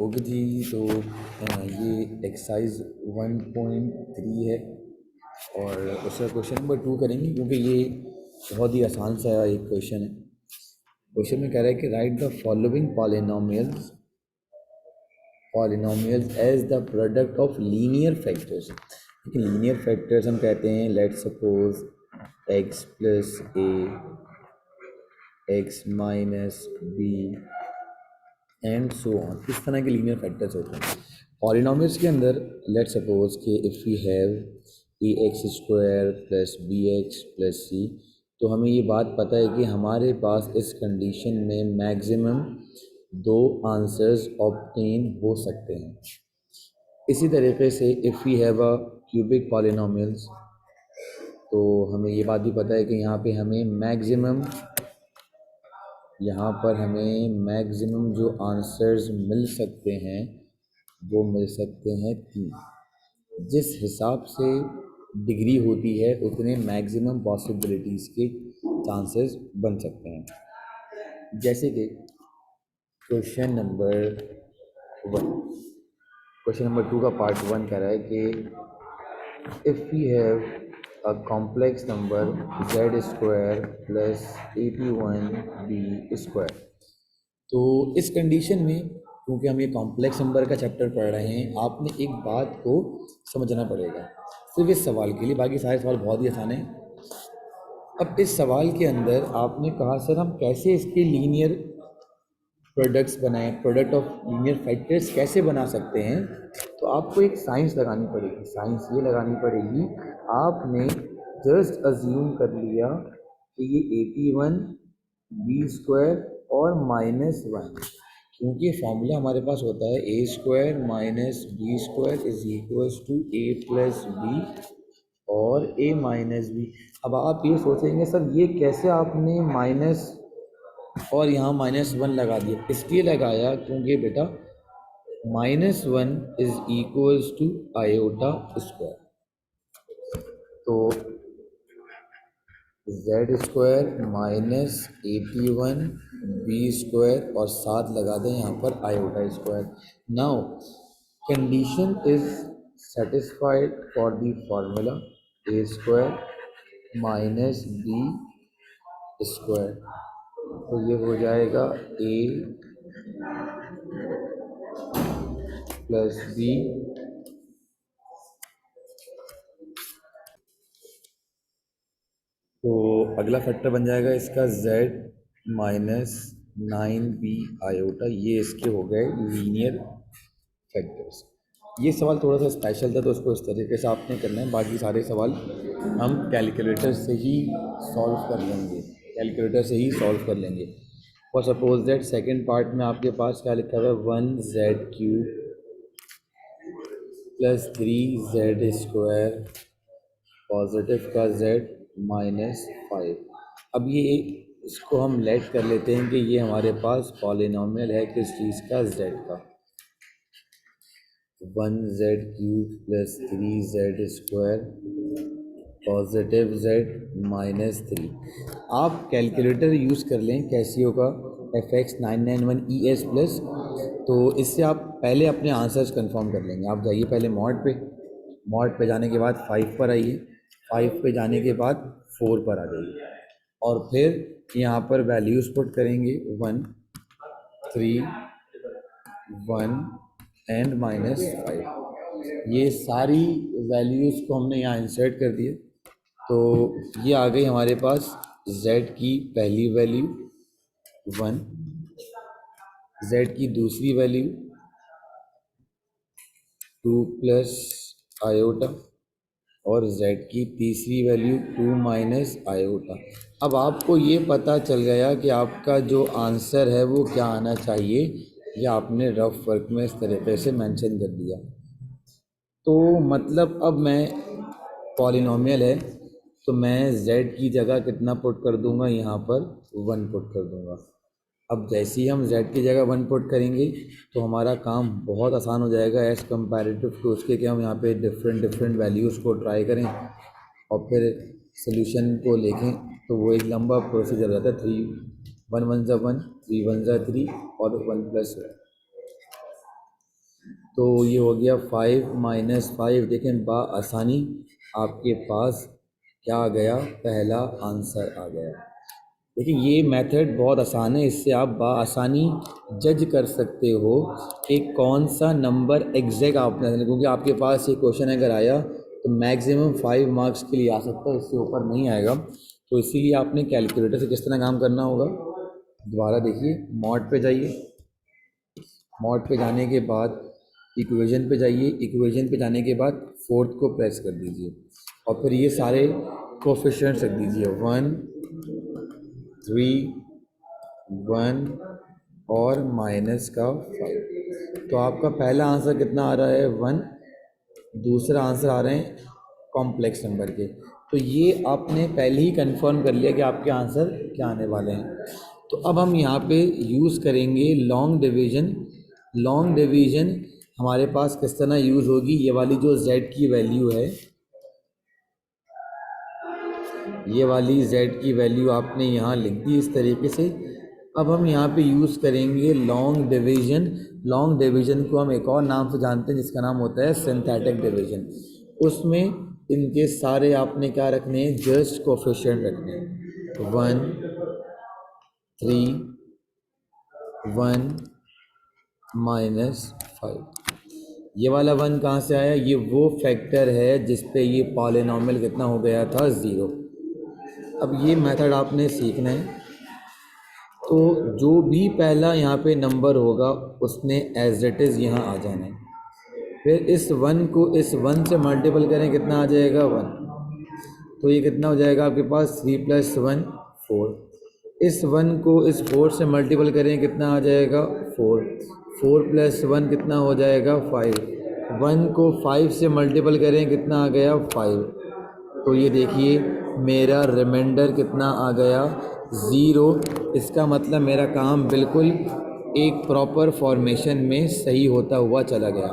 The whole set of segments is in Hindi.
ओके जी। तो ये एक्सरसाइज 1.3 है और उसका क्वेश्चन नंबर 2 करेंगे क्योंकि ये बहुत ही आसान सा एक क्वेश्चन है। क्वेश्चन में कह रहा है कि write the following polynomials as the product of linear factors. लेकिन लीनियर फैक्टर्स हम कहते हैं let suppose x plus a, x minus b and so on. इस तरह के लीनियर फैक्टर्स होते हैं पॉलिनोमियल्स के अंदर। लेट सपोज कि if we have a x square plus b x plus c, तो हमें ये बात पता है कि हमारे पास इस कंडीशन में मैक्सिमम 2 आंसर्स ऑब्टेन हो सकते हैं। इसी तरीके से if we have a cubic polynomials, तो हमें ये बात भी पता है कि यहाँ पे हमें मैक्सिमम जो आंसर्स मिल सकते हैं वो मिल सकते हैं 3। जिस हिसाब से डिग्री होती है उतने मैक्सिमम पॉसिबिलिटीज़ के चांसेस बन सकते हैं। जैसे कि क्वेश्चन नंबर 2 का पार्ट 1 कह रहा है कि if we have a complex number z square plus 81b square. तो इस कंडीशन में क्योंकि हम ये कॉम्प्लेक्स नंबर का चैप्टर पढ़ रहे हैं, आपने एक बात को समझना पड़ेगा सिर्फ इस सवाल के लिए। बाकी सारे सवाल बहुत ही आसान हैं। अब इस सवाल के अंदर आपने कहा सर हम कैसे इसके लीनियर प्रोडक्ट्स बनाएं, प्रोडक्ट ऑफ लीनियर फैक्टर्स कैसे बना सकते हैं। तो आपको एक साइंस लगानी पड़ेगी। साइंस ये लगानी पड़ेगी, आपने जस्ट अज्यूम कर लिया कि ये 81 बी स्क्वायर और -1, क्योंकि फॉर्मूला हमारे पास होता है a square minus b square is equals to a plus b और ए माइनस बी। अब आप ये सोचेंगे सर ये कैसे आपने माइनस और यहाँ -1 लगा दिया। इसलिए लगाया क्योंकि बेटा -1 is equals to iota square. तो z square minus 81 b square और साथ लगा दें यहाँ पर iota square. Now condition is satisfied for the formula a square minus b square. तो ये हो जाएगा a प्लस बी तो अगला फैक्टर बन जाएगा इसका z माइनस 9b आयोटा। ये इसके हो गए लीनियर फैक्टर्स। ये सवाल थोड़ा सा स्पेशल था तो उसको इस तरीके से आपने करना है। बाकी सारे सवाल हम कैलकुलेटर से ही सॉल्व कर लेंगे। और सपोज दैट सेकेंड पार्ट में आपके पास क्या लिखा हुआ है 1z³ plus 3z square positive का z -5। अब ये इसको हम लेट कर लेते हैं कि ये हमारे पास पॉलिनोमियल है किस चीज़ का, z का। 1z³ plus 3z square positive z -3। आप कैलकुलेटर यूज़ कर लें कैसियो का FX991ES प्लस। तो इससे आप पहले अपने आंसर्स कंफर्म कर लेंगे। आप जाइए पहले मॉड पे जाने के बाद 5 पर आइए, 5 पे जाने के बाद 4 पर आ जाइए और फिर यहाँ पर वैल्यूज़ पुट करेंगे 1 3 1 एंड -5। ये सारी वैल्यूज़ को हमने यहाँ इंसर्ट कर दिए। तो ये आ गई हमारे पास z की पहली वैल्यू 1, z की दूसरी वैल्यू 2 प्लस आयोटा और z की तीसरी वैल्यू 2 माइनस आयोटा। अब आपको ये पता चल गया कि आपका जो आंसर है वो क्या आना चाहिए, या आपने रफ वर्क में इस तरीके से मेंशन कर दिया। तो मतलब अब मैं पॉलिनोमियल है तो मैं z की जगह कितना पुट कर दूंगा, यहाँ पर 1 पुट कर दूंगा। अब जैसे ही हम z की जगह 1 पुट करेंगे तो हमारा काम बहुत आसान हो जाएगा एज़ कम्पेरेटिव टू उसके कि हम यहाँ पे डिफरेंट वैल्यूज़ को ट्राई करें और फिर सोल्यूशन को लिखें। तो वो एक लंबा प्रोसीजर रहता है। 3 1 1 1 3 1 3 और 1 + 1। तो ये हो गया 5 - 5। देखें आसानी आपके पास क्या आ गया, पहला आंसर आ गया। देखिए ये मेथड बहुत आसान है, इससे आप आसानी जज कर सकते हो कि कौन सा नंबर एग्जैक्ट आपने, क्योंकि आपके पास ये क्वेश्चन अगर आया तो मैक्सिमम 5 मार्क्स के लिए आ सकता है, इससे ऊपर नहीं आएगा। तो इसीलिए आपने कैलकुलेटर से किस तरह काम करना होगा, दोबारा देखिए, मॉड पे जाइए, मॉड पे जाने के बाद इक्वेशन पे जाइए, इक्वेशन पे जाने के बाद फोर्थ को प्रेस कर दीजिए और फिर ये सारे कोफिशिएंट्स रख दीजिए, 1, 3, 1 और माइनस का 5। तो आपका पहला आंसर कितना आ रहा है, 1। दूसरा आंसर आ रहे हैं कॉम्प्लेक्स नंबर के। तो ये आपने पहले ही कंफर्म कर लिया कि आपके आंसर क्या आने वाले हैं। तो अब हम यहाँ पे यूज़ करेंगे लॉन्ग डिवीज़न। लॉन्ग डिवीज़न हमारे पास किस तरह यूज़ होगी, ये वाली जो z की वैल्यू है, ये वाली z की वैल्यू आपने यहाँ लिख दी इस तरीके से। अब हम यहाँ पे यूज़ करेंगे लॉन्ग डिवीज़न। लॉन्ग डिवीज़न को हम एक और नाम से जानते हैं जिसका नाम होता है सिंथेटिक डिवीज़न। उसमें इनके सारे आपने क्या रखने हैं, जस्ट कोफिशिएंट रखने हैं, 1, 3, 1 -5। ये वाला 1 कहाँ से आया, ये वो फैक्टर है जिस पे ये पॉलिनॉमियल कितना हो गया था, 0। अब ये मेथड आपने सीखना है। तो जो भी पहला यहाँ पे नंबर होगा उसने एज इट इज़ यहाँ आ जाना है। फिर इस 1 को इस 1 से मल्टीपल करें, कितना आ जाएगा, 1। तो ये कितना हो जाएगा आपके पास, 3 + 1 4। इस 1 को इस 4 से मल्टीपल करें, कितना आ जाएगा, 4। 4 + 1 कितना हो जाएगा, 5। 1 को 5 से मल्टीपल करें, कितना आ गया, 5। तो ये देखिए मेरा रिमाइंडर कितना आ गया, 0। इसका मतलब मेरा काम बिल्कुल एक प्रॉपर फॉर्मेशन में सही होता हुआ चला गया।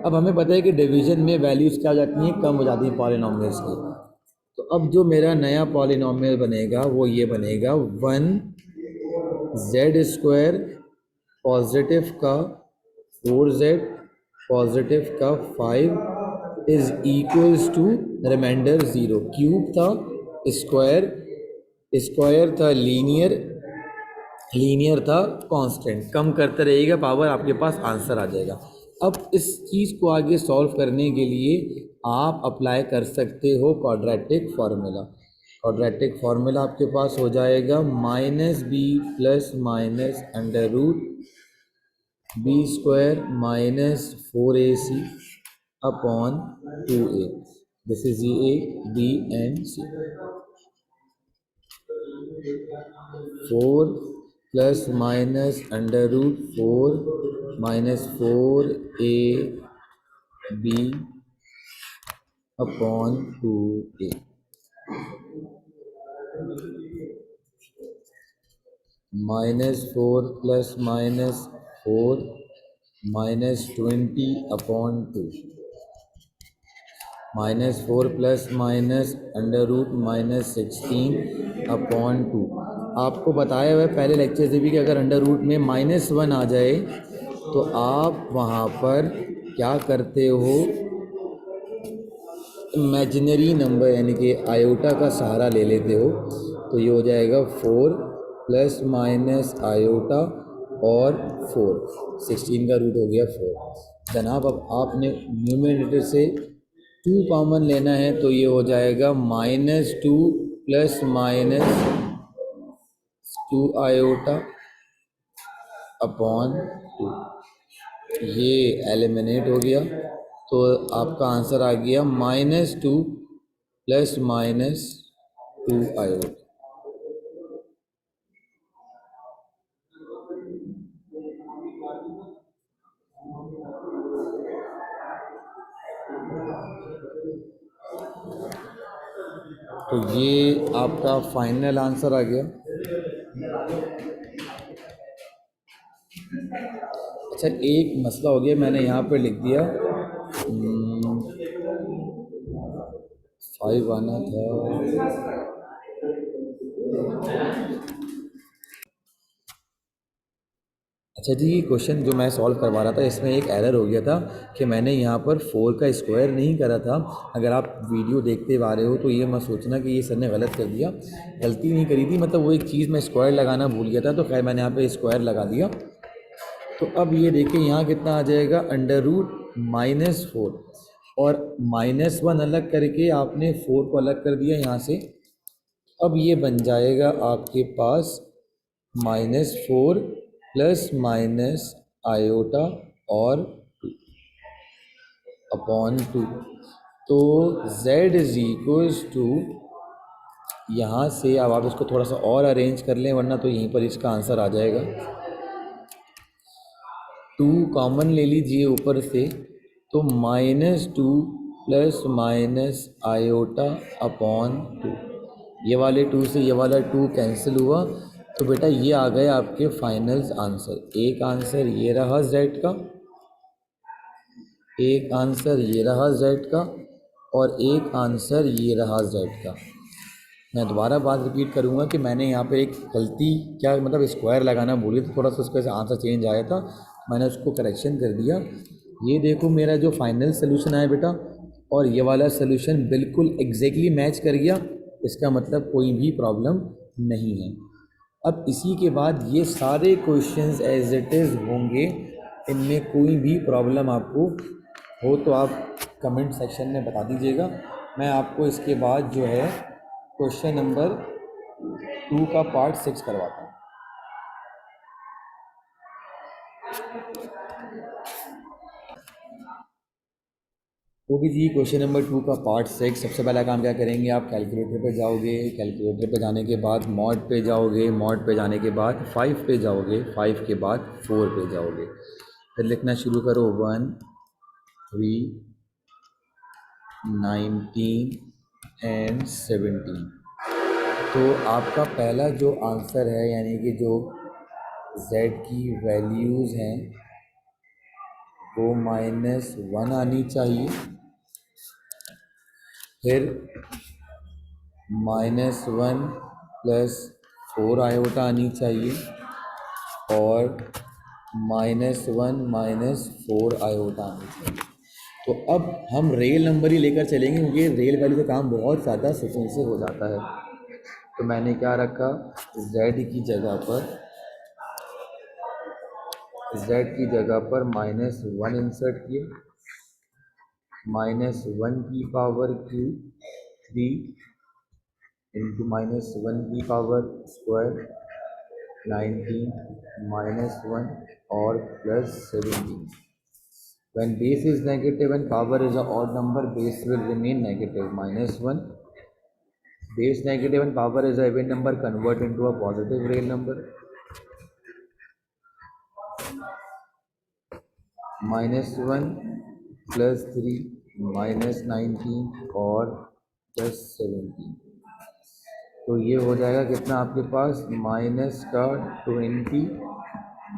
अब हमें पता है कि डिवीज़न में वैल्यूज़ क्या हो जाती हैं, कम हो जाती हैं पॉलिनॉमियल्स की। तो अब जो मेरा नया पॉलिनॉमियल बनेगा वो ये बनेगा, 1z² पॉजिटिव का 4z पॉजिटिव का 5 is equals to remainder 0। Cube था, स्क्वायर, स्क्वायर था लीनियर, लीनियर था कांस्टेंट। कम करते रहिएगा पावर, आपके पास आंसर आ जाएगा। अब इस चीज़ को आगे सॉल्व करने के लिए आप अप्लाई कर सकते हो क्वाड्रेटिक फार्मूला। क्वाड्रेटिक फार्मूला आपके पास हो जाएगा -b + -√b² - 4ac upon 2a। This is a, b and c। 4 + -√4 - 4ab upon 2a। -4 + -4 -20 upon 2। -4 + -√16 upon 2। आपको बताया हुआ है पहले लेक्चर से भी कि अगर अंडर रूट में -1 आ जाए तो आप वहाँ पर क्या करते हो, इमेजिनरी नंबर यानी कि आयोटा का सहारा ले लेते हो। तो ये हो जाएगा 4 ± आयोटा और 4, 16 का रूट हो गया 4। जनाब अब आपने न्यूमरेटर से 2 कॉमन लेना है, तो ये हो जाएगा -2 ± 2 आयोटा अपॉन 2। ये एलिमिनेट हो गया, तो आपका आंसर आ गया -2 ± 2 आयोटा। तो ये आपका फाइनल आंसर आ गया। अच्छा एक मसला हो गया, मैंने यहाँ पे लिख दिया 5 आना था। अच्छा जी, ये क्वेश्चन जो मैं सॉल्व करवा रहा था इसमें एक एरर हो गया था कि मैंने यहाँ पर 4 का स्क्वायर नहीं करा था। अगर आप वीडियो देखते आ रहे हो तो ये मत सोचना कि ये सर ने गलत कर दिया, गलती नहीं करी थी, मतलब वो एक चीज़ मैं स्क्वायर लगाना भूल गया था, तो खैर मैंने यहाँ पे स्क्वायर लगा दिया। तो अब ये देखिए यहाँ कितना आ जाएगा, √-4, और -1 अलग करके आपने 4 को अलग कर दिया यहाँ से। अब ये बन जाएगा आपके पास -4 प्लस माइनस आयोटा और अपॉन 2। तो z इज इक्वल्स टू, यहाँ से अब आप इसको थोड़ा सा और अरेंज कर लें वरना तो यहीं पर इसका आंसर आ जाएगा। 2 कॉमन ले लीजिए ऊपर से, तो -2 प्लस माइनस आयोटा अपॉन 2। ये वाले 2 से ये वाला 2 कैंसिल हुआ, तो बेटा ये आ गए आपके फाइनल आंसर। एक आंसर ये रहा z का, एक आंसर ये रहा z का, और एक आंसर ये रहा z का। मैं दोबारा बात रिपीट करूँगा कि मैंने यहाँ पे एक गलती, क्या मतलब स्क्वायर लगाना भूली थी, थोड़ा सा उसका आंसर चेंज आया था, मैंने उसको करेक्शन कर दिया। ये देखो मेरा जो फाइनल सोल्यूशन आया बेटा, और ये वाला सोल्यूशन बिल्कुल एग्जैक्टली मैच कर गया, इसका मतलब कोई भी प्रॉब्लम नहीं है। अब इसी के बाद ये सारे क्वेश्चंस एज इट इज़ होंगे, इनमें कोई भी प्रॉब्लम आपको हो तो आप कमेंट सेक्शन में बता दीजिएगा। मैं आपको इसके बाद जो है क्वेश्चन नंबर 2 का पार्ट 6 करवाता हूँ। तो भी जी क्वेश्चन नंबर 2 का पार्ट 6, सबसे पहला काम क्या करेंगे, आप कैलकुलेटर पे जाओगे, कैलकुलेटर पे जाने के बाद मॉड पे जाओगे, मॉड पे जाने के बाद 5 पे जाओगे, 5 के बाद 4 पे जाओगे, फिर लिखना शुरू करो 1 3 19 एंड 17। तो आपका पहला जो आंसर है, यानी कि जो z की वैल्यूज़ हैं वो -1 आनी चाहिए, फिर -1 प्लस 4 आयोटा आनी चाहिए, और -1 माइनस 4 आयोटा आनी चाहिए। तो अब हम रियल नंबर ही लेकर चलेंगे क्योंकि रियल वैल्यू का काम बहुत ज़्यादा सुकून से हो जाता है। तो मैंने क्या रखा, z की जगह पर, -1 इंसर्ट किए, -1 की पावर क्यू 3 इंटू -1 की पावर स्क्वायर 19 -1 और plus 17। When base is negative and power is an odd number, base will remain negative. -1, base negative and power is a even number, convert into a positive real number. -1 plus 3 -19 और प्लस 17। तो ये हो जाएगा कितना आपके पास, -20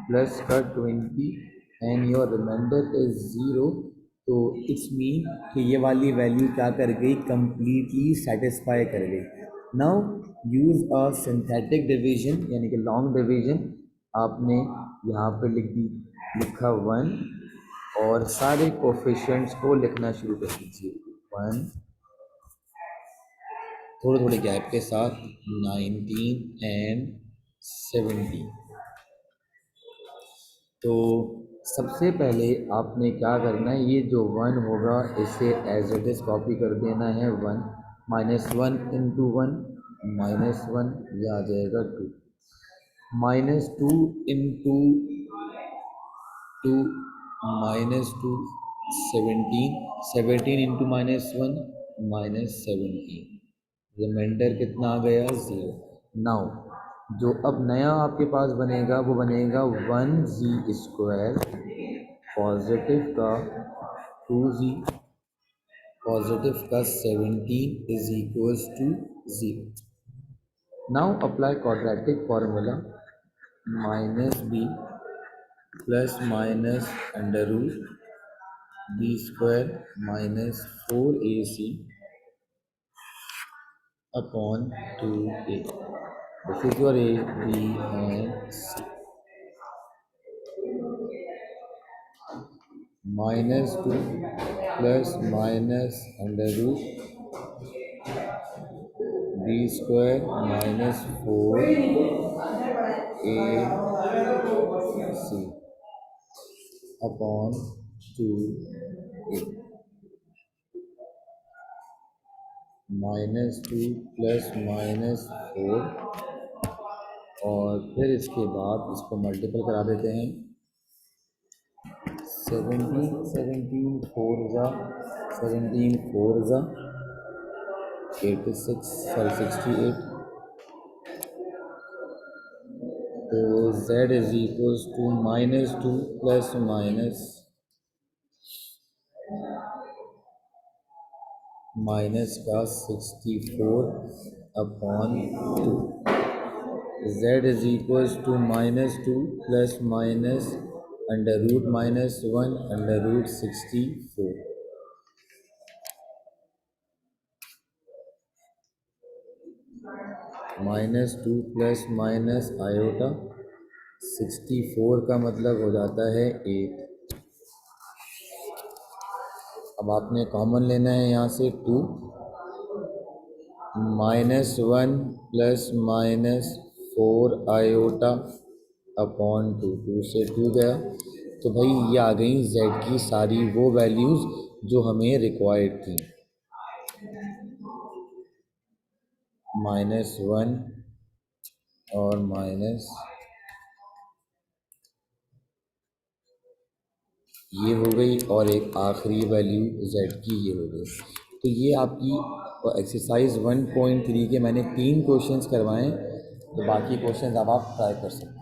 प्लस का 20 एंड योर रिमाइंडर इज 0। तो इट्स मीन कि ये वाली वैल्यू क्या कर गई, कंप्लीटली सेटिस्फाई कर गई। नाउ यूज़ अ सिंथेटिक डिवीजन, यानी कि लॉन्ग डिवीजन। आपने यहाँ पे लिखा 1, और सारे कोफिशिएंट्स को लिखना शुरू कर दीजिए। 1 थोड़े थोड़े गैप के साथ, 19 एंड 17। तो सबसे पहले आपने क्या करना है, ये जो 1 होगा इसे एज इट इज़ कॉपी कर देना है। 1 -1 इंटू 1 -1, ये आ जाएगा 2, -2 इंटू 2 -2 17, 17 इंटू -1 -17, रिमाइंडर कितना आ गया, 0। नाउ जो अब नया आपके पास बनेगा वो बनेगा 1z² पॉजिटिव का 2z पॉजिटिव का 17 is equals to 0। Now apply quadratic formula, -b plus minus √b² -4ac upon 2a. This is your a, b and c. -2 plus minus under root b square -4 a c upon 2 -2 plus -4 और फिर इसके बाद इसको मल्टीपल करा देते हैं 17 4 ज़ा 86 सॉरी 68 तो z is equals to -2 plus minus का 64 upon 2 z is equals to -2 plus under root -1 under root 64 -2 plus minus iota 64 का मतलब हो जाता है 8। अब आपने कॉमन लेना है यहाँ से 2 -1 प्लस -4 आयोटा अपॉन 2 से 2 गया तो भाई ये आ गई z की सारी वो वैल्यूज़ जो हमें रिक्वायर्ड थी -1 और ये हो गई और एक आखिरी वैल्यू z की ये हो गई। तो ये आपकी एक्सरसाइज 1.3 के मैंने 3 क्वेश्चंस करवाएं तो बाकी क्वेश्चंस अब आप ट्राई कर सकते हैं।